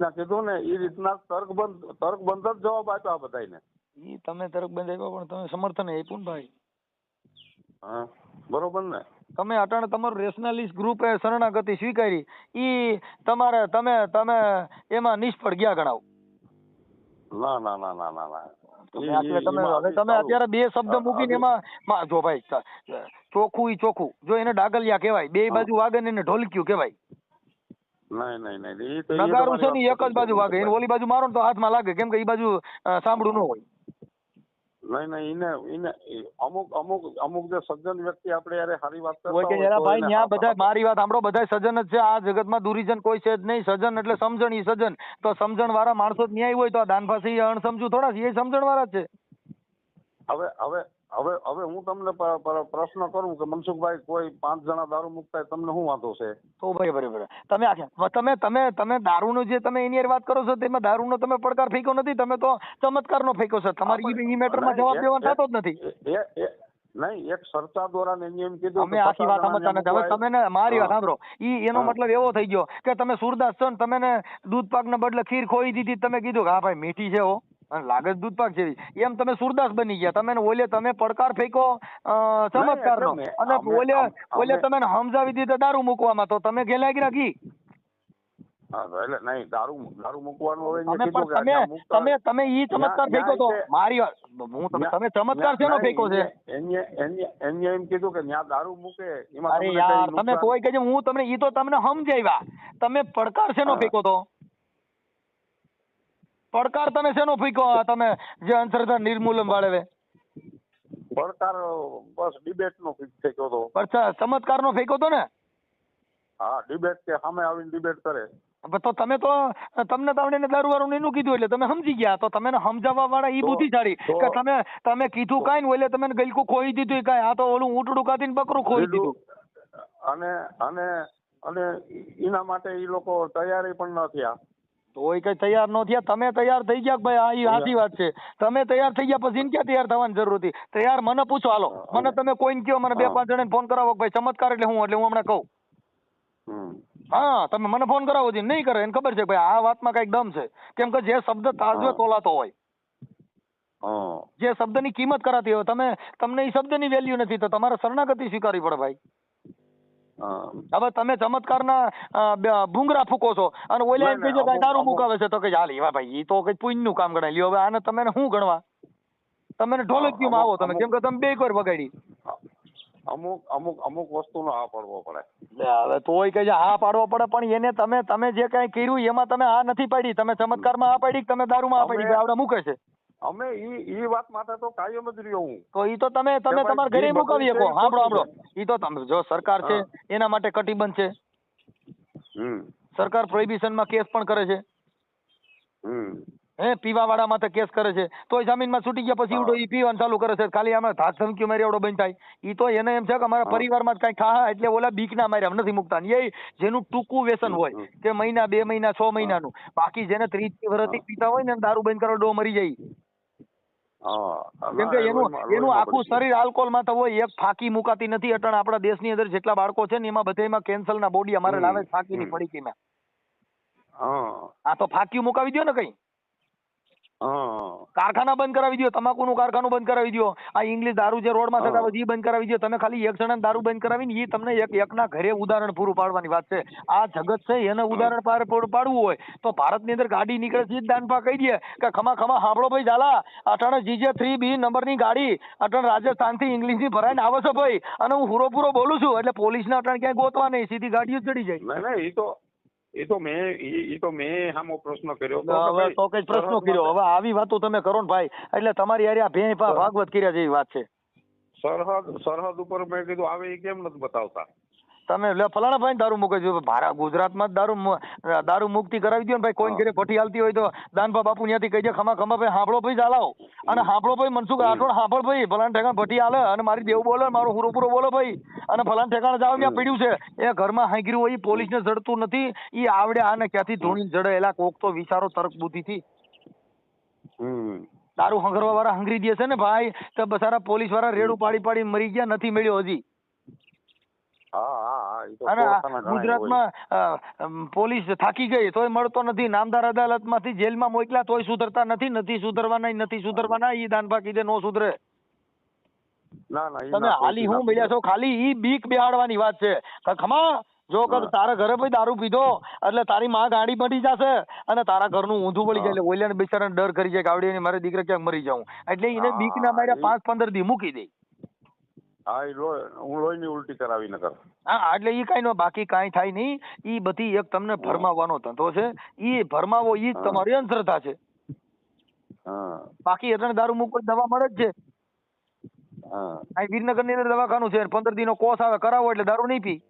કીધું ને એ રીતના તર્કબંધ જ જવાબ આપ્યા બધાને. ઈ તમે તરકબંધ આપ્યો પણ તમે સમર્થન આપ્યું ને ભાઈ. હા બરોબર ને. તમે અટાણે તમારું રેશનાલિસ્ટ ગ્રુપે શરણાગતિ સ્વીકારી, ઈ તમારે તમે તમે એમાં નિષ્ફળ ગયા ગણાવ. ના ના ના ના ના ના. તમે અત્યારે બે શબ્દ મૂકીને એમાં જો ભાઈ ચોખ્ખું ઈ ચોખ્ખું, જો એને ડાગલિયા કહેવાય, બે બાજુ વાગે ને એને ઢોલક્યું કહેવાય. નહીં નગારું છે ને એક જ બાજુ વાગે, એને ઓલી બાજુ મારો ને તો હાથમાં લાગે, કેમ કે ઈ બાજુ સાંભળું ન હોય. નહીં એને અમુક જે સજ્જન વ્યક્તિ આપણે યાર સારી વાત કરતા હોય કે યાર ભાઈ ન્યા બધા મારી વાત સાંભળો, બધા સજ્જન જ છે આ જગતમાં, દુરીજન કોઈ છે જ નહીં. સજ્જન એટલે સમજણ, ઈ સજ્જન તો સમજણ વાળા માણસો જ ન્યાય હોય, તો આ દાનભાસી અણસમજુ થોડા છે, એ સમજણ વાળા જ છે. હવે હું તમને પ્રશ્ન કરું કે મનસુખભાઈ કોઈ 5 જણા દારૂ મુકતા હોય, તમને શું વાંધો છે? તો ભાઈ બરાબર તમે તમે દારૂનો જે તમે એની વાત કરો છો, તેમાં દારૂનો તમે પડકાર ફેંક્યો નથી, તમે તો ચમત્કારનો ફેંક્યો છે. તમારી ઈ મેટરમાં જવાબ દેવાનો થતો જ નથી. નહીં, એક સરકાર દ્વારા એમ કીધું અમે આખી વાત સમજતા નથી. હવે તમે ને મારી વાત સાંભળો, એનો મતલબ એવો થઈ ગયો કે તમે સુરદાસ છો ને, તમે ને દૂધ પાક ને બદલે ખીર ખોઈ દીધી, તમે કીધું કે હા ભાઈ મીઠી છે હો, લાગે જ દૂધ પાક જેવી, એમ તમે સુરદાસ બની ગયા. તમે ઓલે તમે પડકાર ફેંકો ચમત્કારનો, અને ઓલે તમે સમજાવી દીધા દારૂ મૂકવામાં, તો તમે ઘેલા ગયા ઘી. એટલે નહીં, દારૂ મૂકવાનું હવે તમે ઈ ચમત્કાર ફેંકો તો મારી વાત તમે ચમત્કાર શેનો ફેંકો છે? એને એમ કીધું કે ત્યાં દારૂ મૂકે એમાં. અરે યાર તમે કોઈ કહે હું તમને ઈ તો તમને સમજાવ્યા, તમે પડકાર શેનો ફેંકો તો? પડકાર તમે શેનો ફેંકો? તમે જે અંધશ્રદ્ધા નિર્મૂલન વાળે પડકાર બસ ડિબેટ નો ફેંક્યો તો. અચ્છા, ચમત્કાર નો ફેંકો તો ને? હા, ડિબેટ કે સામે આવીને ડિબેટ કરે. તો તમે તો તમને તમને દારૂ વાળું એનું કીધું એટલે તમે સમજી ગયા, તો તમે સમજાવવા વાળા ઈ બુદ્ધિશાળી કે તમે કીધું કાંઈ ને એટલે તમે ગલકું ખોઈ દીધું કાંઈ, આ તો ઓલું ઊંટડું કાઢીને બકરું ખોઈ દીધું. અને એના માટે ઈ લોકો તૈયારી પણ ન થયા. તોય કઈ તૈયાર ન થયા, તમે તૈયાર થઈ ગયા ભાઈ? આ ઈ સાચી વાત છે, તમે તૈયાર થઈ ગયા પછી એને ક્યાં તૈયાર થવાની જરૂર હતી? તૈયાર મને પૂછો, હાલો મને તમે કોઈને કહો, મને 2-5 જણાને ફોન કરાવો ભાઈ ચમત્કાર એટલે હું હમણાં કહું. હા, તમે મને ફોન કરાવો છો, નહીં કરે એને ખબર છે ભાઈ આ વાતમાં કઈક દમ છે, કેમ કે જે શબ્દ તાજવે તોલાતો હોય, જે શબ્દની કિંમત કરાતી હોય, તમને એ શબ્દની વેલ્યુ નથી, તો તમારે શરણાગતિ સ્વીકારવી પડે ભાઈ. હવે તમે ચમત્કારના ભૂંગરા ફૂકો છો અને ઓલા એમ કહે છે કે દારૂ મુકાવે છે, તો કે હાલ એવા ભાઈ એ તો કઈ પુણ્યનું કામ ગણાય લ્યો. હવે આને તમે શું ગણવા? તમે ઢોલકીમાં આવો તમે, કેમ કે તમે બે વાર વગાડી. અમુક વસ્તુનો હા પાડવો પડે. હવે તોય કે હા પાડવો પડે, પણ એને તમે જે કઈ કર્યું એમાં તમે આ નથી પાડી. તમે ચમત્કારમાં આ પાડી, તમે દારૂમાં આ પાડી, આવડે મૂકે છે. અમે ઈ વાત માટે તો કાયમ જ રહ્યો હું. તો ઈ તો તમે તમારા ઘરે મુકાવી શકો. સાંભળો ઈ તો તમે જો સરકાર છે એના માટે કટિબંધ છે. સરકાર પ્રોહિબિશનમાં કેસ પણ કરે છે. પીવા વાળા માથે કેસ કરે છે, તોય જામીનમાં છૂટી ગયા પછી ઈ પીવાનું ચાલુ કરે છે. ખાલી આમાં ધાક ધમકી મારી એવડો બંધ થાય. ઈ તો એને એમ છે કે અમારા પરિવારમાં જ કઈ ખા એટલે ઓલા બીકના માર્યા નથી મુકતા. એ જેનું ટૂંકું વ્યસન હોય કે મહિના 2 મહિના 6 મહિનાનું, બાકી જેને 30 વર્ષથી પીતા હોય ને દારૂ બંધ કરવા ડો મરી જાય. કેમ કે એનું આખું શરીર આલ્કોહોલ માં તો હોય. એક ફાંકી મુકાતી નથી. અટણ આપણા દેશની અંદર જેટલા બાળકો છે ને એમાં બધામાં કેન્સર ના બોડી અમારે લાવે ફાંકી ની પડીકીમાં. આ તો ફાંકી મુકાવી દો ને કઈ. કારખાના બંધ કરાવી દો, તમાકુનું કારખાનું બંધ કરાવી દો, આ ઇંગ્લિશ દારૂ જે રોડમાં થતા હોય એ બંધ કરાવી દો. તમે ખાલી એક જણા દારૂ બંધ કરાવીને એ તમને એકના ઘરે ઉદાહરણ પૂરું પાડવાની વાત છે. આ જગત છે એને ઉદાહરણ પાડવું હોય તો ભારતની અંદર ગાડી નીકળે છે દાનપા કહી દે કે ખમા હાંભળો ભાઈ ઝાલા, અટાણે GJ3B નંબરની ગાડી અટાણે રાજસ્થાન થી ઇંગ્લિશ ની ભરાઈને આવે છે ભાઈ, અને હું પૂરો બોલું છું એટલે પોલીસ ને અટાણે ક્યાંય ગોતવા નહીં, સીધી ગાડીઓ ચડી જાય. એ તો મેં સામો પ્રશ્ન કર્યો તો કઈ પ્રશ્ન કર્યો. હવે આવી વાતો તમે કરો ને ભાઈ એટલે તમારી યાર ભેં ભાગવત કર્યા જેવી વાત છે. સરહદ ઉપર મેં કીધું આવે એ કેમ નથી બતાવતા? તમે ફલાણા ભાઈ દારૂ મૂકે છે, ભારત ગુજરાતમાં દારૂ મુક્તિ કરાવી દો ને ભાઈ. કોઈ ઘરે ભઠ્ઠી હાલતી હોય તો દાનભા બાપુ ત્યાંથી કહી દે ખમા ભાઈ હાંભળો ભાઈ ચાલાવો, અને હાંભળો ભાઈ મનસુખ રાઠોડ હાંભળ ભાઈ ફલાણા ઠેકાણ ભઠ્ઠી હાલે અને મારી દેવ બોલે, મારું પૂરો બોલો ભાઈ, અને ફલાણા ઠેકાણે જાવ ત્યાં પીડ્યું છે એ ઘરમાં હાંગર્યું હોય, પોલીસ ને જડતું નથી, એ આવડે આને ક્યાંથી ધોણી જડે એલા કોક તો વિચારો તર્ક બુદ્ધિ થી. દારૂ હંગરવા વાળા હંગરી દે છે ને ભાઈ, તો બસારા પોલીસ વાળા રેડું પાડી મરી ગયા, નથી મળ્યો હજી. ઈ તો અને આ કોર્ટના ઘણાય હોય. ગુજરાતમાં પોલીસ થાકી ગઈ તોય મળતો નથી, નામદાર અદાલતમાંથી જેલમાં મોકલ્યા તોય સુધરતા નથી સુધરવાના ઈ દાન બાકી દે નો સુધરે. ના ના ઈ તમે ના હાલી કોઈ હું મળ્યા છો, ખાલી ઈ બીક બેહાડવાની વાત છે. ખમા જો કર હા. તારા ઘરે ભાઈ દારૂ પીધો એટલે તારી માં ગાડી મટી જશે અને તારા ઘરનું ઊંધું વળી જાય, એટલે ઓલિયાને બિચારાને ડર કરી જાય કે આવડી મારે દીકરા ક્યાંક મરી જાઉં, એટલે એને બીક ના માર્યા 5-15 દી મૂકી દે. હા હું લોહીની ઉલટી કરાવી ન કર. હા એટલે ઈ કઈ નો, બાકી કાંઈ થાય નહીં. ઈ બધી એક તમને ભરમાવવાનો ધંધો છે. ઈ ભરમાવો ઈ જ તમારી અંધશ્રદ્ધા છે. હા બાકી એટલે દારૂ મૂકવા દવા મળે જ છે. હા અહીં વિરનગર ની અંદર દવાખાનું છે, 15 દી નો કોર્સ આવે, કરાવો એટલે દારૂ નહીં પી.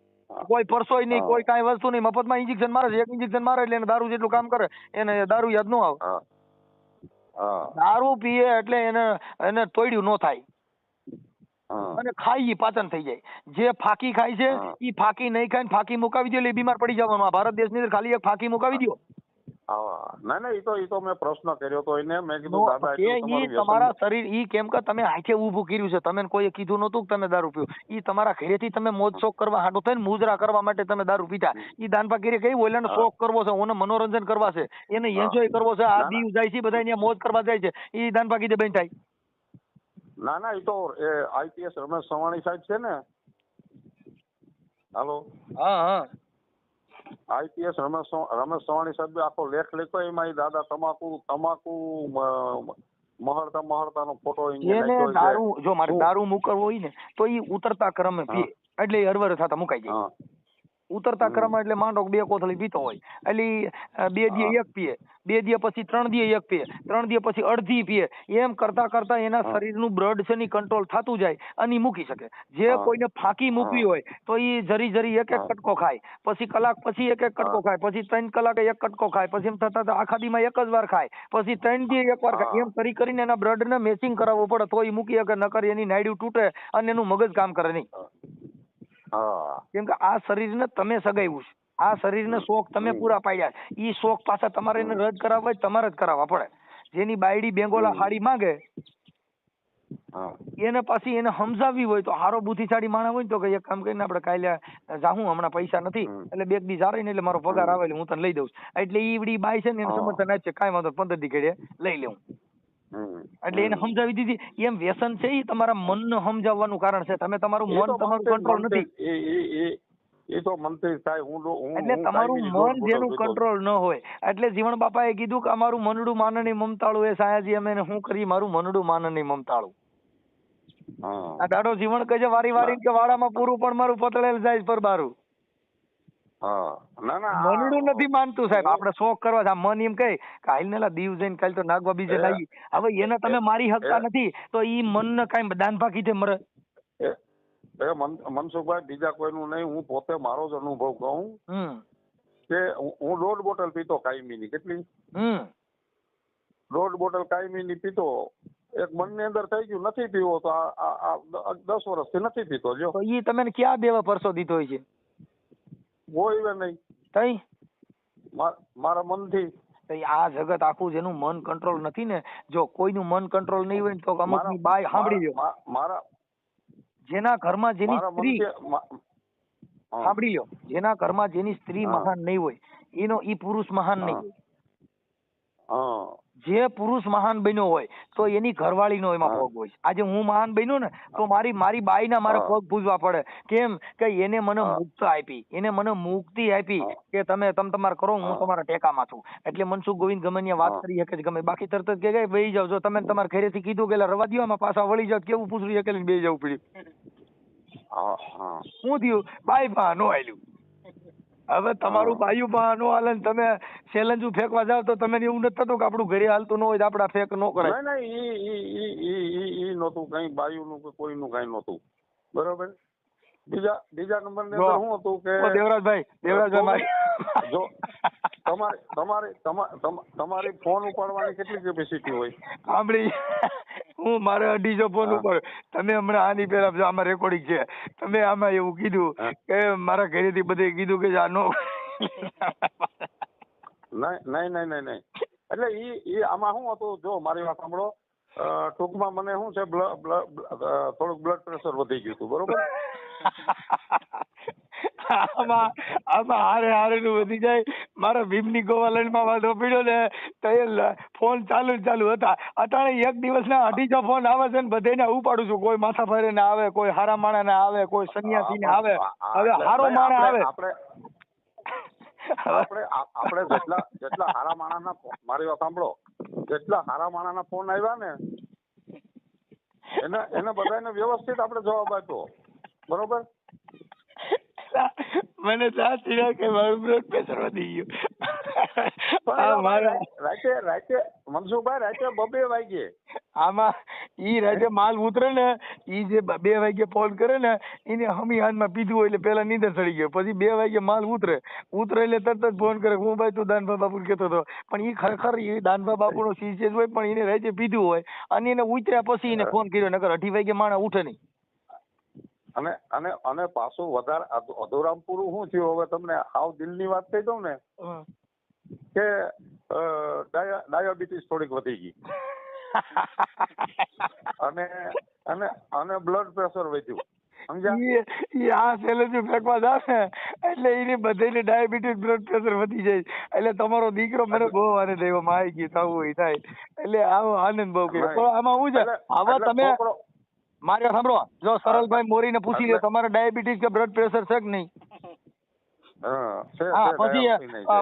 કોઈ પરસોય નહીં, કોઈ કાંઈ વસ્તુ નહીં, મફતમાં ઇન્જેક્શન મારે છે, એક ઇન્જેક્શન મારે એટલે એને દારૂ જેટલું કામ કરે, એને દારૂ યાદ ન આવે. હા હા દારૂ પીએ એટલે એને તોડ્યું ન થાય. હા અને ખાઈ ઈ પાચન થઈ જાય. જે ફાકી ખાય છે ઈ ફાકી નહીં ખાય ને ફાકી મુકાવી દો એટલે ઈ બીમાર પડી જવાનું. આ ભારત દેશની અંદર ખાલી એક ફાકી મુકાવી દો. હા ના ના ઈ તો મેં પ્રશ્ન કર્યો તો એને, મેં કીધું દાદા એટલું ઈ તમારું તમારા શરીર ઈ કેમ કે તમે હાથે ઊભું કર્યું છે, તમે કોઈએ કીધું નતું કે તમે દારૂ પીઓ. ઈ તમારા ઘરેથી તમે મોજ શોખ કરવા હાટું થઈને મુજરા કરવા માટે તમે દારૂ પીતા. ઈ દાનપા કરી કઈ ઓલાને શોખ કરવો છે, ઓને મનોરંજન કરવા છે, એને એન્જોય કરવો છે. આ દીવ જાય છે બધા અહીંયા મોજ કરવા જાય છે, ઈ દાનપા કીધે બેન થાય. ના ના ઈ તો આઈપીએસ રમેશ સવાણી સાહેબ છે ને, હાલો હા હા આઈપીએસ રમેશ સવાણી સાહેબ આખો લેખ લખ્યો, એમાં ઈ દાદા તમાકુ મહળતાનો ફોટો એને દારૂ જો મારે દારૂ મુકવો હોય ને તો ઈ ઉતરતા ક્રમે પીએ, એટલે ઈ હરવર થતા મુકાઈ જાય. ઉતરતા ક્રમ એટલે માંડો 2 કોથળી પીતો હોય એટલે 2 દી એક પીએ, 2 દી પછી 3 દી એક પીએ, 3 દી પછી અડધી પીએ. એમ કરતા કરતા એના શરીરનું બ્લડ છે ની કંટ્રોલ થતું જાય અને ઈ મૂકી શકે. જે કોઈને ફાંકી મૂકવી હોય તો ઈ જરી જરી એક કટકો ખાય, પછી કલાક પછી એક કટકો ખાય, પછી 3 કલાકે એક કટકો ખાય, પછી એમ થતા આખા દીમાં એક જ વાર ખાય, પછી 3 દી એક વાર ખાય. એમ કરીને એના બ્લડ ને મેચિંગ કરાવવું પડે તો ઈ મૂકી શકે, નકર એની નાયડું તૂટે અને એનું મગજ કામ કરે નહીં. કેમ કે આ શરીરને તમે સગાવ્યું છે, આ શરીરને શોખ તમે પૂરા પાડ્યા. ઈ શોખ પાછા તમારે એને રદ કરાવવા હોય તમારે જ કરાવવા પડે. જેની બાયડી બેંગોલા હાડી માંગે એને પાછી એને સમજાવવી હોય તો હારો બુદ્ધિશાળી માણસ હોય તો કે એક કામ કરીને આપણે કાલે જાહું, હમણાં પૈસા નથી એટલે 2 દી જારે ને એટલે મારો પગાર આવે એટલે હું તને લઈ દઉં. એટલે ઈ બાઈ છે ને એને સમર્થન આપશે, કાંઈ વાંધો 15 દી ઘડે લઈ લેવું. એટલે એને સમજાવી દીધી. એમ વ્યસન છે એ તમારા મનને સમજાવવાનું કારણ છે. તમે તમારું મન તમારું કંટ્રોલ નથી. એ તો મંત્રી થાય હું એટલે તમારું મન જેનું કંટ્રોલ ન હોય. એટલે જીવણ બાપાએ કીધું કે અમારું મનડું માનની મમતાળું એ સાયાજી અમે શું કરી, મારું મનડું માનની મમતાળું. આ દાડો જીવણ કહે છે વારી વારી કે વાડામાં પૂરું પણ મારું પતળેલ જાય પર બારું. મનડું નથી માનતું સાહેબ. આપણે શોખ કરવા છે. મન એમ કહે કે હાલ ને દીવ જઈને કાલ તો નાગવા બીજે લાગી. હવે એને તમે મારી શકતા નથી તો ઈ મનને કાંઈ દાન ભાગી દે મરે. મનસુખભાઈ બીજા કોઈનું નહીં, હું પોતે મારો જ અનુભવ કહું કે હું 1.5 બોટલ પીતો કાયમીની. કેટલી? 1.5 બોટલ કાયમીની પીતો. એક મનની અંદર થઈ ગયું નથી પીવો તો આ 10 વર્ષથી નથી પીતો. જો ઈ તમે ક્યાં દેવા પરસો દીધો હોય છે? કોઈ નહીં તઈ મારા મનથી. આ જગત આખું જેનું મન કંટ્રોલ નથી ને, જો કોઈનું મન કંટ્રોલ નહીં હોય તો અમુકની બાઈ સાંભળી લો, મારા જેના ઘરમાં જેની સ્ત્રી સાંભળી લો, જેના ઘરમાં જેની સ્ત્રી મહાન નહીં હોય એનો ઈ પુરુષ મહાન નહીં હોય. જે પુરુષ મહાન બન્યો હોય તો એની ઘરવાળી નો એમાં પગ હોય. આજે હું મહાન બન્યો ને તો મારી બાઈ ના મારે પગ પૂજવા પડે. કેમ કે એને મને મુક્ત આપી, એને મને મુક્તિ આપી કે તમે તમારે કરો, હું તમારા ટેકામાં છું. એટલે મનસુખ ગોવિંદ ગમે વાત કરી શકે ગમે, બાકી તરત જ કે બેહી જાવ. જો તમે તમારા ઘરેથી કીધું કે રવા દો આમાં પાછા વળી જાવ, કેવું પૂછડું કે બેહી જવું પડ્યું. શું થયું? બાઈ બા નો આલ્યું. હવે તમારું બાયું બા નો હાલે, તમે સેલંજુ ફેંકવા જાવ તો તમે એવું નથી થતું કે આપણું ઘરે હાલતું ન હોય તો આપડા ફેંક ન કરાય? ઈ નહોતું કઈ બાયું નું કે કોઈનું કઈ નહોતું. બરોબર. બીજા નંબર ની અંદર શું હતું કે દેવરાજભાઈ જો તમારી ફોન ઉપાડવાની કેટલી કેપેસિટી હોય? સાંભળી, હું મારે 250 ફોન ઉપર. તમે હમણાં આની પેલા આમાં રેકોર્ડિંગ છે, તમે આમાં એવું કીધું કે મારા ઘરેથી બધે કીધું કે આ નો. નહીં. એટલે ઈ આમાં શું હતું, જો મારી વાત સાંભળો. ટૂંકમાં મને શું છે, થોડુંક બ્લડ પ્રેશર વધી ગયું હતું. બરોબર. આમાં હારે હારે નું વધી જાય. મારા ભીમની ગોવાલનમાં વાંધો પીડ્યો ને તો એ ફોન ચાલુ ને ચાલુ હતા. અટાણે એક દિવસના 250 ફોન આવે છે ને બધાને ઉપાડું છું. કોઈ માથા ભારે ને આવે, કોઈ હારા માણા ને આવે, કોઈ સન્યાસી ને આવે. હવે હારો માણા આવે. આપણે જેટલા હારા માણસના, મારી વાત સાંભળો, જેટલા હારા માણસના ફોન આવ્યા ને એને બધાને વ્યવસ્થિત આપણે જવાબ આપ્યો. બરોબર. મને સાચી કે મારું બ્લડ પ્રેશર વધી ગયું. રાતે મનસુખભાઈ રાતે 2 વાગે આમાં ઈ રાતે માલ ઉતરે ને, ઈ જે 2 વાગે ફોન કરે ને એને હમી હાથમાં પીધું હોય એટલે પેલા નીંદર ચડી ગયો. પછી 2 વાગે માલ ઉતરે એટલે તરત જ ફોન કરે, હું ભાઈ તું દાનભા બાપુ કેતો હતો. પણ ઈ ખરેખર એ દાનભા બાપુ નો શિષ્ય જ હોય, પણ એને રાતે પીધું હોય અને એને ઉતર્યા પછી એને ફોન કર્યો. નકર 2:30 વાગે માણસ ઉઠે નહીં. અને પાછું વધારે અધૂરામ પૂરું શું થયું, હવે તમને હાવ દિલની વાત કહી દઉં ને કે ડાયાબિટીસ થોડીક વધી ગઈ અને બ્લડ પ્રેશર વધ્યું. સમજ્યા? આ સેલેરી ફેંકવા જાવ ને એટલે એને બધાને ડાયાબિટીસ, બ્લડ પ્રેશર વધી જાય. એટલે તમારો દીકરો મને બહુ આનંદ આવ્યો, માં આવી ગઈ થવું હોય થાય એટલે આવો આનંદ બહુ કર્યો. પણ આમાં શું છે, હવે તમે મારી વાત સાંભળો, જો સરળભાઈ મોરીને પૂછી લે તમારે ડાયાબિટીસ કે બ્લડ પ્રેશર છે કે નહીં. હા, પછી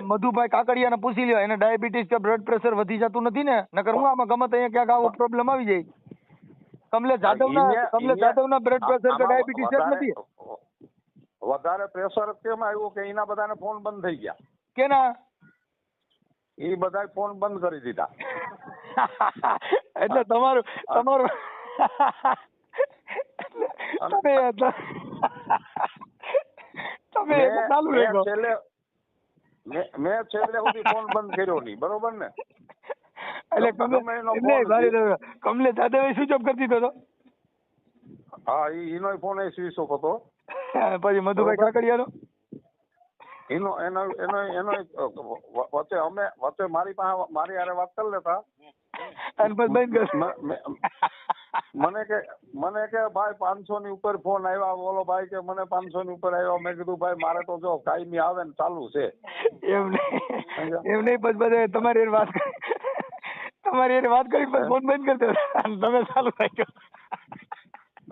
મધુભાઈ કાકડિયાને પૂછી લ્યો એને ડાયાબિટીસ કે બ્લડ પ્રેશર વધી જતું નથી ને. નકર હું આમાં ગમે ત્યાં ક્યાંક આવો પ્રોબ્લેમ આવી જાય. કમલેશ જાદવના બ્લડ પ્રેશર કે ડાયાબિટીસ છે નથી. વધારે પ્રેશર કેમ આવ્યું કે એના બધાને ફોન બંધ થઈ ગયા. કેના? એ બધા ફોન બંધ કરી દીધા. એટલે તમારું તમે ચાલુ રહી ગયો. મેં છેલ્લે સુધી ફોન બંધ કર્યો નહીં. બરોબર ને? એટલે કમલેશ જાદવે સ્વિચ ઓફ કરી દીધો હતો. હા, એનો ફોન સ્વિચ ઓફ હતો. પછી મધુભાઈ કાકડિયાનો એનો વચ્ચે મારી હારે વાત કરી લેતા અને પછી બંધ કર. મને કે ભાઈ 500 ની ઉપર ફોન આવ્યા. બોલો ભાઈ કે મને 500 ની ઉપર આવ્યા. મેં કીધું ભાઈ મારે તો જો કાયમી આવે ને ચાલુ છે. એમ નહીં પછી બધા તમારી વાત કરી પછી ફોન બંધ કરી દો તમે ચાલુ રાખ્યો.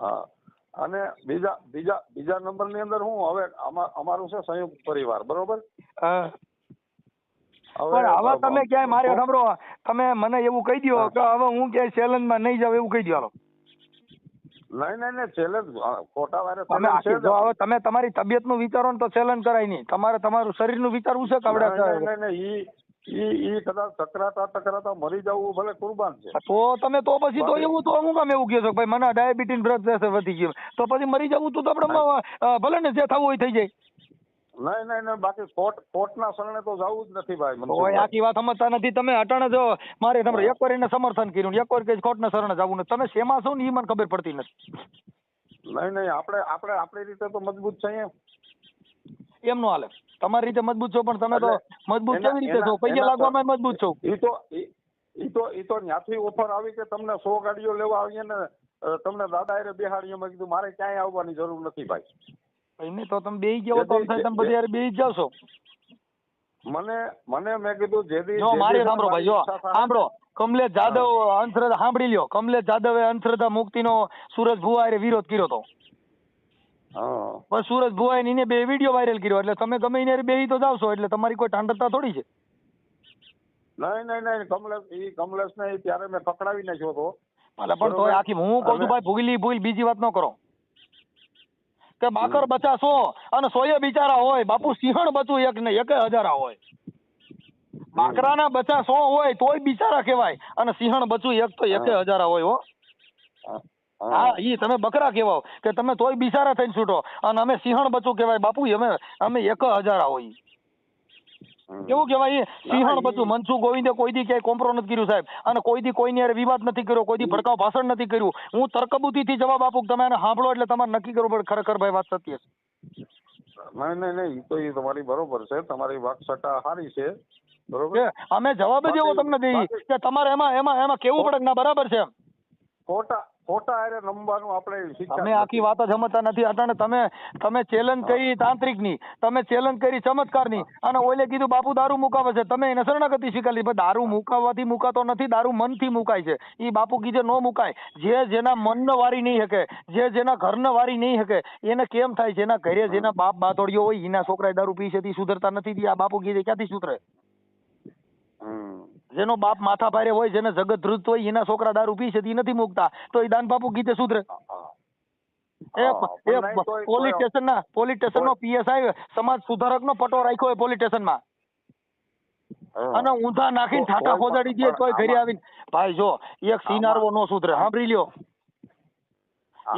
હા, અને બીજા નંબર ની અંદર હું હવે અમારું છે સંયુક્ત પરિવાર. બરોબર. હા, પણ હવે તમે ક્યાંય મારે સાંભળો, તમે મને એવું કહી દો કે હવે હું ક્યાંય ચેલેન્જ માં નહીં જાવ એવું કહી દો. નહીં ચેલેન્જ ખોટા વારે હવે તમે તમારી તબિયત નું વિચારો ને તો ચેલેન્જ કરાય નહીં. તમારે તમારું શરીર નું વિચારવું છે કે ઈ કદાચ ટકરાતા મરી જવું ભલે કુરબાન છે. તો તમે તો પછી તો એવું તો હું કામ એવું કહો છો ભાઈ મને ડાયાબિટીસ બ્લડ પ્રેશર વધી ગયું તો પછી મરી જવું તો આપણે ભલે ને જે થવું હોય થઈ જાય. નહીં બાકી કોર્ટના શરણે તો જવું જ નથી ભાઈ. આખી વાત સમજતા નથી તમે. અટાણે જો મારે તમે એક વાર એને સમર્થન કર્યું, એક વાર કે કોર્ટના શરણે જવું નથી. તમે શેમાં છો ને એ મને ખબર પડતી નથી. નહીં આપણે આપણી રીતે તો મજબૂત છીએ. એમ નો હાલે. તમારી રીતે મજબૂત છો પણ તમે તો મજબૂત કેવી રીતે છો? પૈસા લાગવામાં મજબૂત છો. ઈ તો ત્યાંથી ઓફર આવી કે તમને 100 ગાડીઓ લેવા આવીએ ને તમને દાદા એ બેહાડીએ. મેં કીધું મારે ક્યાંય આવવાની જરૂર નથી ભાઈ. નહીં તો તમે બેહી જાવ તો તમે બધા યાર બેહી જાવ છો. મને મેં કીધું જેદી જો મારી સાંભળો ભાઈ, જો સાંભળો, કમલેશ જાદવ અંધશ્રદ્ધા સાંભળી લ્યો. કમલેશ જાદવે અંધશ્રદ્ધા મુક્તિનો સુરજ ભુવાએ વિરોધ કર્યો હતો. પણ સુરજ ભુવાએ એને 2 વિડીયો વાયરલ કર્યો એટલે તમે ગમે એને બેહી તો જાવ છો એટલે તમારી કોઈ ઠાંડતા થોડી છે. નહીં કમલેશ ને ત્યારે મેં પકડાવી નાખ્યો હતો. પણ તો આખી હું કહું છું ભાઈ ભૂલ બીજી વાત ન કરો કે બાકર બચા 100 અને 100 બિચારા હોય. બાપુ સિંહણ બચું એક ને 1000 હોય. બાકરાના બચા 100 હોય તોય બિચારા કહેવાય અને સિંહણ બચું એક તો 1000 હોય. હો હા, ઈ તમે બકરા કહેવાઓ કે તમે તોય બિચારા થઈને છૂટો અને અમે સિંહણ બચું કહેવાય. બાપુ અમે 1000 હોય. કેવું કહેવાય? સિંહણ બચું. મનસુખ ગોવિંદે કોઈ દી ક્યાંય કોમ્પ્રો નથી કર્યું સાહેબ, અને કોઈ દી કોઈની હારે વિવાદ નથી કર્યો, કોઈ દી ભડકાવ ભાષણ નથી કર્યું. હું તર્કબુદ્ધિથી જવાબ આપું તમે એને સાંભળો એટલે તમારે નક્કી કરવું પડે ખરેખર ભાઈ વાત સત્ય છે. નહીં તો એ તમારી બરોબર છે. તમારી વાત સટા સારી છે. બરોબર. અમે જવાબ જ એવો તમને દઈએ કે તમારે એમાં કેવું પડે ના બરાબર છે. ખોટા હારે રમવાનું આપણે શીખ્યા તમે જ આખી નથી. વાત જ સમજતા નથી. અટાણે તમે ચેલેન્જ કરી તાંત્રિકની, તમે ચેલેન્જ કરી ચમત્કારની, અને ઓલે કીધું બાપુ દારૂ મુકાવે છે, તમે એને શરણાગતિ સ્વીકારી. પણ દારૂ મુકાવવાથી મુકાતો નથી, દારૂ મનથી મુકાય છે. એ બાપુ કીધે નો મુકાય. જે જેના મનને વારી નહીં શકે, જે જેના ઘરને વારી નહીં શકે, એને કેમ થાય? જેના ઘરે જેના બાપ બાતોડિયો હોય એના છોકરા દારૂ પી છે તે સુધરતા નથી. આ બાપુ કીધે ક્યાંથી સુધરે? હમ. જેનો બાપ માથા ભારે હોય, જેને જગત ધ્રુત હોય, એના છોકરા દારૂ પી છે તે નથી મુકતા, તો એ દાન બાપુ કીધે સુધરે? હા. પોલીસ સ્ટેશનનો PSI સમાજ સુધારકનો પટો રાખ્યો હોય પોલીસ સ્ટેશનમાં, અને ઊંધા નાખીને ઠાટા ફોજાડી દે તોય ઘરે આવીને. ભાઈ જો, એક સિનારવો નો સુધરે, સાંભળી લ્યો,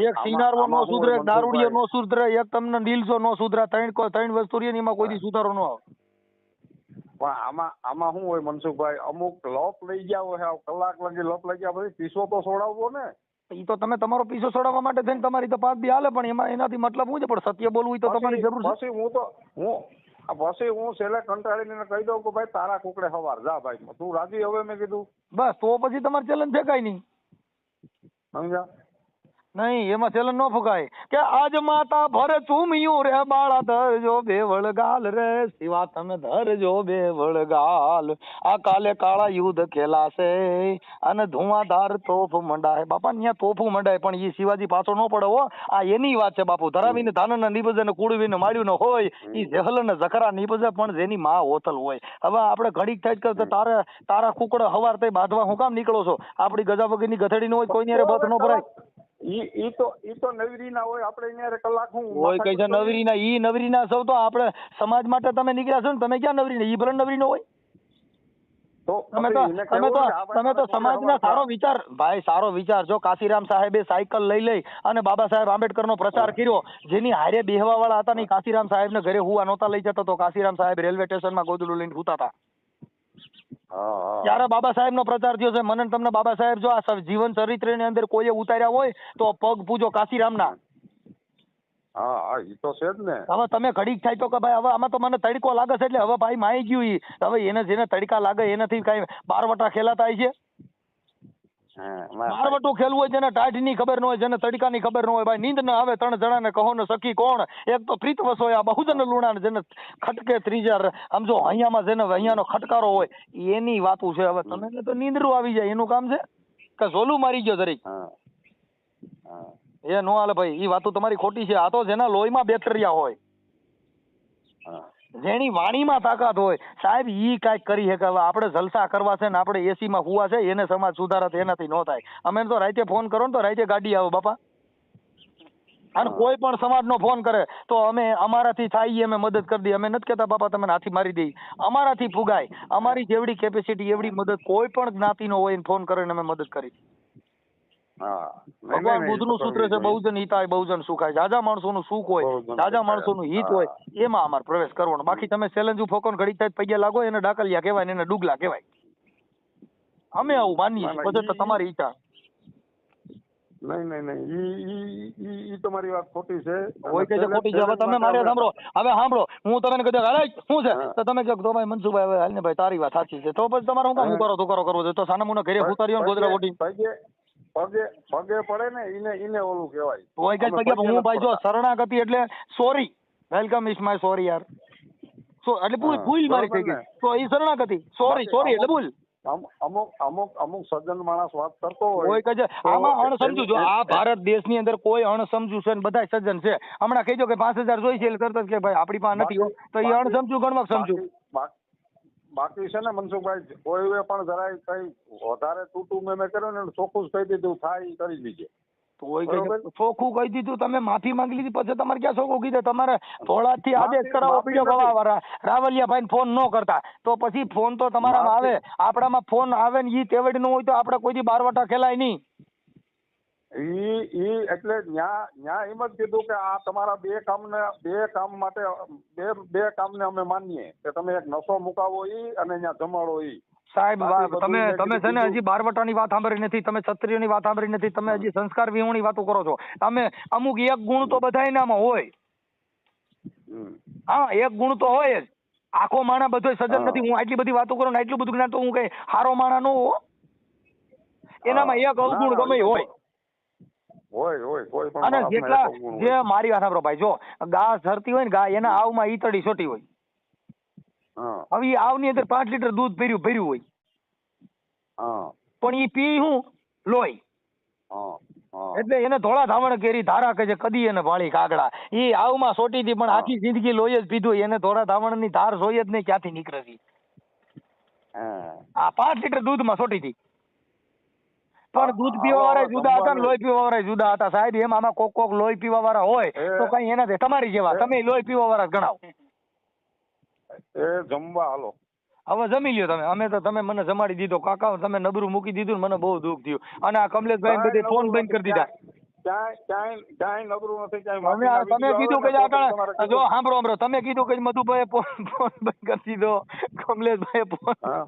એક સિનારવો નો સુધરે, એક દારૂડિયો નો સુધરે, એક તમને નીલજો નો સુધરે. ત્રણ વસ્તુ રહી ને એમાં કોઈ દી સુધારો નો આવે. પણ આમાં શું હોય મનસુખભાઈ, અમુક લોપ લઈ ગયા હોય, કલાક લગી લોપ લઈ ગયા, પછી પીસો તો છોડાવવો ને. એ તો તમે તમારો પીછો છોડાવવા માટે થઈને તમારી તો 5 દી હાલે, પણ એમાં એનાથી મતલબ શું છે? પણ સત્ય બોલવું તો તમારી જરૂર છે. પછી હું છેલ્લે કંટાળીને કહી દઉં કે ભાઈ તારા કુકડે હવાર જા ભાઈ, તું રાજી હવે? મેં કીધું બસ, તો પછી તમારે ચેલેન્જ છે કઈ નહીં. સમજ્યા? નહીં, એમાં ચેલેન્જ નો ફુકાય કે આજ માતા ભરે ચૂમિયું રે બાળા ધરજો બેવળ ગાલ રે, શિવા તમે ધરજો બેવળ ગાલ. આ કાલે કાળા યુદ્ધ ખેલાશે અને ધુઆધાર તોફ મંડાય. બાપા ત્યાં તોફું મંડાય, પણ એ શિવાજી પાછો ન પડે હો. આ એની વાત છે બાપુ. ધરાવીને ધાન નીપજે ને કુળવીને માળ્યું ન હોય, એ જેહલ ને જખરા નીપજે, પણ જેની માં હોતલ હોય. હવે આપણે ઘડીક થાય કે તારા કુકડે હવાર તે બાંધવા હું કામ નીકળો છો? આપડી ગજા વગરની ગધેડી ન હોય, કોઈની હારે બથ ન ભરાય. ઈ તો નવરી ના હોય, આપણે અહીંયા કલાક હું હોય કઈ છે નવરી ના? ઈ નવરી ના સૌ તો આપણે સમાજ માટે તમે નીકળ્યા છો ને, તમે ક્યાં નવરી ને? ઈ ભલે નવરી ન હોય. તમે તો સમાજના સારો વિચાર, ભાઈ સારો વિચાર. જો કાશીરામ સાહેબે સાયકલ લઈ અને બાબા સાહેબ આંબેડકર નો પ્રચાર કર્યો, જેની હારે બેહવા વાળા હતા ને કાશીરામ સાહેબ ને ઘરે હુવા નહોતા લઈ જતા, તો કાશીરામ સાહેબ રેલવે સ્ટેશનમાં ગોદડું લઈને હુતા હતા. ત્યારે બાબા સાહેબ નો પ્રચાર થયો છે. મને તમને બાબા સાહેબ જો આ જીવન ચરિત્ર ની અંદર કોઈએ ઉતાર્યા હોય તો પગ પૂજો કાશીરામ ના. હા, ઈ તો છે જ ને. હવે તમે ઘડીક થાય તો કે ભાઈ હવે આમાં તો મને તડકો લાગે છે, એટલે હવે ભાઈ માઈ ગયું. ઈ હવે એને જેને તડકા લાગે એનાથી કઈ બારવટા ખેલાતા છે? બારવટું ખેલવું હોય જેને ટાઢ ની ખબર ન હોય, જેને તડકા ની ખબર ન હોય, ભાઈ નીંદ ના આવે 3 જણા ને કહો ને સખી કોણ? એક તો પ્રીત વસોયા બહુજન લુણા, જેને ખટકે ત્રીજા સમજો અહીંયામાં, જેને અહીંયાનો ખટકારો હોય એની વાતું છે. હવે તમે તો નીંદરું આવી જાય એનું કામ છે કે ઝોલું મારી ગયો જરીક? એ નો હાલે ભાઈ, ઈ વાતું તમારી ખોટી છે. આ તો જેના લોહીમાં બેક્ટેરિયા હોય, જેની વાણીમાં તાકાત હોય, સાહેબ ઈ કાંઈક કરી શકે. હવે આપણે જલસા કરવા છે ને આપણે એસી માં હુવા છે, એને સમાજ સુધારા એનાથી ન થાય. અમે તો રાતે ફોન કરો ને તો રાતે ગાડી આવે બાપા. અને કોઈ પણ સમાજ નો ફોન કરે તો અમે અમારાથી થાય અમે મદદ કરી દઈએ. અમે નથી કહેતા બાપા તમે હાથી મારી દઈએ, અમારાથી ફુગાય, અમારી જેવડી કેપેસિટી એવડી મદદ કોઈ પણ જ્ઞાતિનો હોય ફોન કરીને અમે મદદ કરી. ભગવાન બુદ્ધ નું સૂત્ર છે, બહુજન હિતાય બહુજન સુખાય. જાજા માણસોનું સુખ હોય, જાજા માણસોનું હિત હોય, એમાં અમારે પ્રવેશ કરવાનો. બાકી તમે ચેલેન્જ ફોકો ઘડીક થાય પૈયા લાગો, એને ડાકલિયા કહેવાય ને એને ડુગલા કહેવાય. અમે આવું માનીએ, પછી તો તમારી ઈચ્છા. નહીં, ઈ તમારી વાત ખોટી છે. કોઈ કે ખોટી છે? હવે તમે મારે સાંભળો, હું તમને કહી દઉં શું છે તો તમે કહો તો ભાઈ મનસુખભાઈ હવે હાલ ને ભાઈ તારી વાત સાચી છે, તો પછી તમારે હું કામ ઉકારો કરવો છે? તો સાનામુના ઘરે ઉતાર્યો ને ગોદરા ઓઢી પગે પડે ને એને ઓલું કહેવાય. કોઈ કઈ પગે હું ભાઈ જો શરણાગતિ એટલે sorry, welcome is my sorry યાર. એટલે ભૂલ મારી થઈ ગઈ તો એ શરણાગતિ. સોરી એટલે ભૂલ. અમુક સજ્જન માણસ વાત કરતો હોય, કોઈ કહે છે આમાં અણસમજુ. જો આ ભારત દેશની અંદર કોઈ અણસમજુ છે ને બધા સજ્જન છે. હમણાં કહીજો કે 5000 જોઈ છે એટલે તરત કે ભાઈ આપણી પાસે નથી, તો એ અણસમજુ ગણવા સમજુ. બાકી છે ને મનસુખભાઈ, કોઈ પણ જરાય કઈ વધારે તૂટું મેં કર્યો ને ચોખ્ખું કહી દીધું થાય એ કરી લીજે. ચોખ્ખું કહી દીધું, તમે માફી માંગી લીધી, પછી તમારે ક્યાં ચોખ્ખું કીધું? તમારે થોડાથી આદેશ કરાવો પીડ્યો રાવલિયા ભાઈ ફોન ન કરતા, તો પછી ફોન તો તમારામાં આવે. આપણામાં ફોન આવે ને ઈ તેવડ નું હોય તો આપણે કોઈ દી બારવટા ખેલાય નહીં. ઈ એટલે ન્યા એમ જ કીધું કે આ તમારા બે કામ માટે બે કામને અમે માનીએ કે તમે એક નશો મુકાવો ઈ અને ત્યાં જમાડો ઈ. સાહેબ તમે છે ને હજી બારવટાની વાત સાંભળી નથી, તમે ક્ષત્રિયોની વાત સાંભળી નથી, તમે હજી સંસ્કાર વિહોણી વાતો કરો છો. તમે અમુક એક ગુણ તો બધાયનામાં હોય. હા, એક ગુણ તો હોય જ. આખો માણા બધો સજ્જન નથી. હું આટલી બધી વાતો કરું ને આટલું બધું જ્ઞાન, તો હું કઈ હારો માણા નો હો. એનામાં એક અવગુણ ગમે હોય. હોય કોઈ પણ અને માણસમાં જેટલા એક ગુણ જે હોય. મારી વાત સાંભળો ભાઈ, જો ઘા સરતી હોય ને ઘા, એના આવમાં ઈતળી સોટી હોય. હા હવે ઈ આવની અંદર 5 લીટર દૂધ ભર્યું હોય, હા પણ ઈ પી હું લોહી. હા હા એટલે એને ધોળા ધાવણ કેરી ધારા કે છે કદી એને ભાળી કાગડા. ઈ આવમાં સોટી હતી પણ હા. આખી જિંદગી લોહી જ પીધું. એને ધોળા ધાવણ ની ધાર જોઈએ જ નહીં, ક્યાંથી નીકળે છે. હા. આ 5 લીટર દૂધમાં સોટી હતી. પણ દૂધ પીવા હાલો વાળા હવે જુદા હતા ને જમવાનું લોહી પીવા વાળા જુદા હતા સાહેબ. એમ આમાં કોક લોહી પીવા વાળા હોય તો કઈ એના તમારી જેવા, તમે લોહી પીવા વાળા ગણાવો. એ જમવા હાલો. હવે જમી લ્યો તમે. અમે તો તમે મને જમાડી દીધો કાકા, તમે નબરું મૂકી દીધું ને મને બહુ દુઃખ થયું. અને આ કમલેશભાઈ કાંઈ બધે ફોન નબળું બંધ નથી, કરી દીધા. ક્યાંય નબળું નથી, ક્યાંય તમે માફીના તમે વિડીયો કીધું આવે કે ને તો તમારે જો કીધું. સાંભળો, તમે કીધું કે મધુભાઈ ફોન બંધ કરી દીધો, કમલેશભાઈ ફોન, હા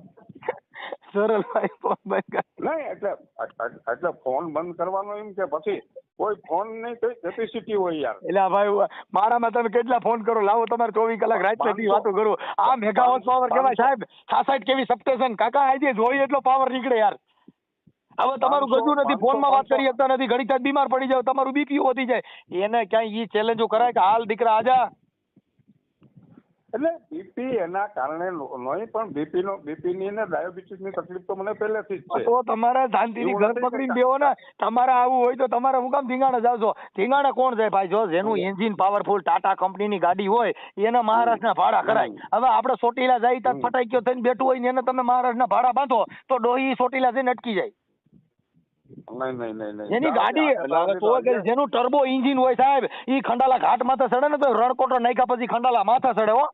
સરળભાઈ ફોન બંધ કરી. નહીં એટલે ફોન બંધ કરવાનો એમ કે પછી કોઈ ફોન ની કઈ કેપેસિટી હોય યાર. એટલે ભાઈ મારામાં તમે કેટલા ફોન કરો, લાવો તમારે 24 કલાક રાત સુધી વાતો કરું. આ મેગાવોટ પાવર કહેવાય સાહેબ. 66 કેવી સબસ્ટેશન કાકા, આજે જોઈએ એટલો પાવર નીકળે યાર. હવે તમારું ગજું નથી, ફોનમાં વાત કરી શકતા નથી, ઘડી થાય બીમાર પડી જાવ, તમારું બીપી વધી જાય. એને ક્યાંય ઈ ચેલેન્જો કરાય કે હાલ દીકરા આજા. એટલે બીપી એના કારણે નહીં, પણ બીપી ની ને ડાયાબિટીસ ની તકલીફ તો મને પહેલેથી જ છે. તો તમારે શાંતિથી ઘર પકડીને બેહો ને. તમારે આવું હોય તો તમારે હું કામ ધીંગાણે જાવ છો? ધીંગાણે કોણ જાય ભાઈ? જો જેનું એન્જિન પાવરફુલ ટાટા કંપનીની ગાડી હોય એના મહારાષ્ટ્રના ભાડા કરાય. હવે આપણે ચોટીલા જાય ત્યાં ફટાક્યો થઈને બેઠું હોય ને એને તમે મહારાષ્ટ્રના ભાડા બાંધો તો ડોહી ચોટીલા જઈને અટકી જાય. નહીં. જેની ગાડી જેનું ટર્બો એન્જિન હોય સાહેબ, ઈ ખંડાલા ઘાટ માથે ચડે ને તો રણકોટો નાખ્યા પછી ખંડાલા માથે ચડે હો.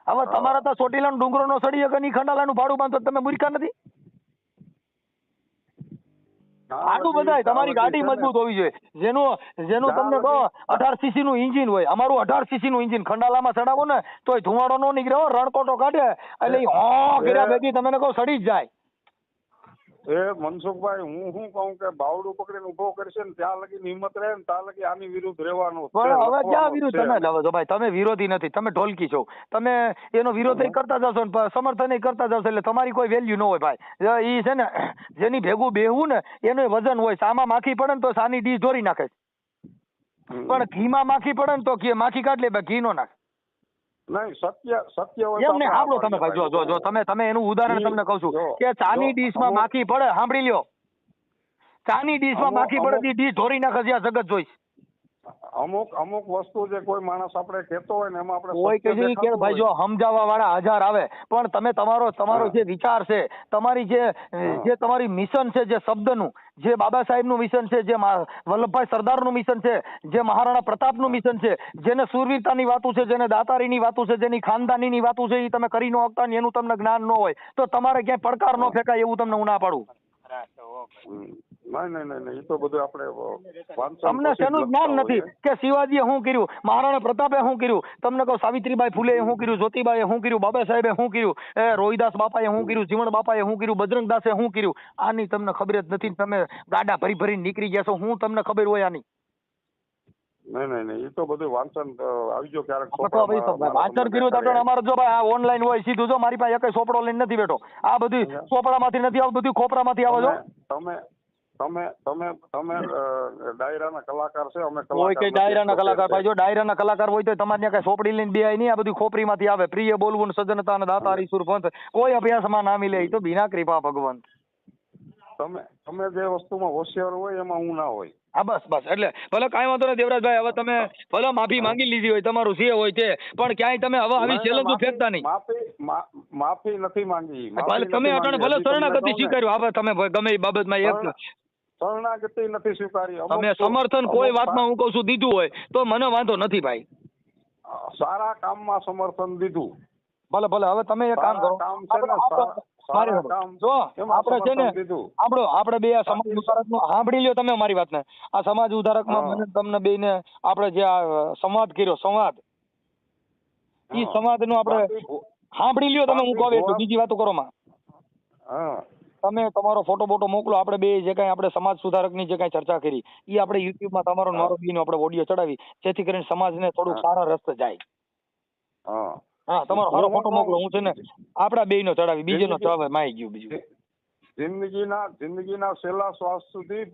હવે તમારા તો ચોટીલાનો ડુંગરો નો સડી શકે, ખંડાલાનું ભાડું બાંધો, તમે મૂર્ખા નથી? આટલું બધાય તમારી ગાડી મજબૂત હોવી જોઈએ. જેનું તમને કહો 18 cc નું એન્જિન હોય, અમારું 18 cc નું એન્જિન, ખંડાલામાં ચડાવો ને તોય ધુમાડો નો નીકળે હો, રણકોટો કાઢે એટલે કર્યા ભેગી તમને કહો સડી જ જાય. એ મનસુખભાઈ, હું શું કહું કે બાવડું પકડીને ઉભો કરશે ને ત્યાં લગી હિંમત રહે ને ત્યાં લગી આની વિરુદ્ધ રહેવાનું. પણ હવે ક્યાં વિરોધ તમે લાવો છો ભાઈ? તમે વિરોધી નથી, તમે ઢોલકી છો. તમે એનો વિરોધ કરતા જશો ને સમર્થન કરતા જશો એટલે તમારી કોઈ વેલ્યુ ન હોય ભાઈ. ઈ છે ને જેની ભેગું બેહવું ને એનું વજન હોય. સામા માખી પડે ને તો સાની ડીશ ઢોરી નાખે, પણ ઘીમાં માખી પડે ને તો માખી કાઢ લે, ઘી નો નાખે. નહીં, સત્ય હોય એમ નહીં. સાંભળો તમે ભાઈ, જો તમે એનું ઉદાહરણ તમને કહું છું કે ચાની ડીશમાં માખી પડે, સાંભળી લ્યો, ચાની ડીશમાં માખી પડે ડીશ ઢોરી નાખે છે, આ જગત જોઈશ. અમુક વસ્તુ જે કોઈ માણસ આપણે કહેતો હોય ને એમાં આપણે કોઈ કે ભાઈ જો સમજાવવા વાળા 1000 આવે, પણ તમે તમારો જે વિચાર છે, તમારી જે તમારી મિશન છે, જે શબ્દનું, જે બાબા સાહેબનું મિશન છે, જે વલ્લભભાઈ સરદારનું મિશન છે, જે મહારાણા પ્રતાપનું મિશન છે, જેને શૂરવીરતાની વાતું છે, જેને દાતારીની વાતું છે, જેની ખાનદાનીની વાતું છે, એ તમે કરી ન શકતા ને એનું તમને જ્ઞાન ન હોય તો તમારે ક્યાંય પડકાર ન ફેંકાય એવું તમને હું ના પાડું. નહીં, એ તો બધું આપણે તમને શેનું જ્ઞાન નથી કે શિવાજીએ શું કર્યું, મહારાણા પ્રતાપે શું કર્યું, તમને કહું સાવિત્રીબાઈ ફૂલે શું કર્યું, જ્યોતિબાઈએ શું કર્યું, બાબા સાહેબે શું કર્યું, રોહિદાસ બાપાએ શું કર્યું, જીવણ બાપાએ શું કર્યું, બજરંગદાસે શું કર્યું, આની તમને ખબર જ નથી. તમે ગાડા ભરી નીકળી ગયા છો, હું તમને ખબર હોય આની? નહીં, એ તો બધું વાંચન આવી ગયો ક્યારેક. વાંચન કર્યું તો અમારે જો ભાઈ આ ઓનલાઈન હોય સીધું, જો મારી પાસે એક ચોપડો લઈને નથી બેઠો, આ બધું ચોપડામાંથી નથી આવતું, બધું ખોપરામાંથી આવે છો. તમે ડાયરાના કલાકાર છે, અમે કોઈ કઈ ડાયરાના કલાકાર ભાઈ, જો ડાયરાના કલાકાર હોય તો તમારે ત્યાં કઈ ચોપડી લઈને બેહાય નહીં. આ બધું ખોપરીમાંથી આવે. પ્રિય બોલવું ને સજ્જનતા ને દાતા હરિસુર પંથ, કોઈ અભ્યાસમાં ના મિલે, તો બિના કૃપા ભગવંત. તમે જે વસ્તુમાં હોશિયાર હોય એમાં હું ના હોય. હા બસ એટલે ભલે કાંઈ વાંધો નહીં દેવરાજભાઈ, હવે તમે ભલે માફી માંગી લીધી હોય, તમારું જે હોય તે, પણ ક્યાંય તમે હવે આવી ચેલેન્જ ફેંકતા નહીં. માફી નથી માંગી. ભલે તમે અટાણે ભલે શરણાગતિ સ્વીકાર્યું, હવે તમે ગમે એ બાબતમાં એક શરણાગતિ નથી સ્વીકારી. તમે સમર્થન કોઈ વાતમાં હું કહું છું દીધું હોય તો મને વાંધો નથી ભાઈ. સારા કામમાં સમર્થન દીધું. ભલે હવે તમે એક કામ કરો, આપણે છે ને આપણે બે આ સમાજ ઉધારકનું સાંભળી લ્યો તમે મારી વાતને. આ સમાજ ઉધારકમાં મને તમને બેને આપણે જે આ સંવાદ કર્યો, સંવાદ ઈ સંવાદનું આપણે સાંભળી લ્યો તમે. હું કહું એટલું, બીજી વાતો કરો માં. તમે તમારો ફોટો બોટો મોકલો, આપણે બે જે કાંઈ આપણે સમાજ સુધારકની જે કાંઈ ચર્ચા કરી એ આપણે યુટ્યુબમાં તમારો મારો બેનો આપણે ઓડિયો ચડાવી, જેથી કરીને સમાજને થોડુંક સારા રસ્તે જાય. હા, તમારો સારો ફોટો મોકલો, હું છે ને આપણા બેયનો ચડાવી, બીજેનો ચડાવે માઈ ગયું. બીજું જિંદગીના છેલ્લા શ્વાસ સુધી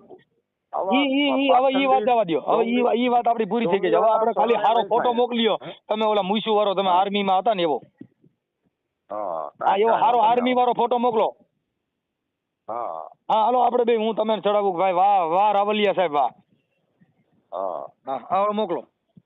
હવે ઈ વાત જવા દ્યો. હવે ઈ વાત આપડી પૂરી થઈ ગઈ છે. હવે આપણે ખાલી હારો ફોટો મોકલ્યો. તમે ઓલા મુઈસુ વાળો તમે આર્મી માં હતા ને એવો. હા એવો હારો આર્મી વાળો ફોટો મોકલો. હા હાલો આપણે બે હું તમને ચડાવું ભાઈ. વાહ વાહ રાવલિયા સાહેબ વાહ. હા હા હવે મોકલો.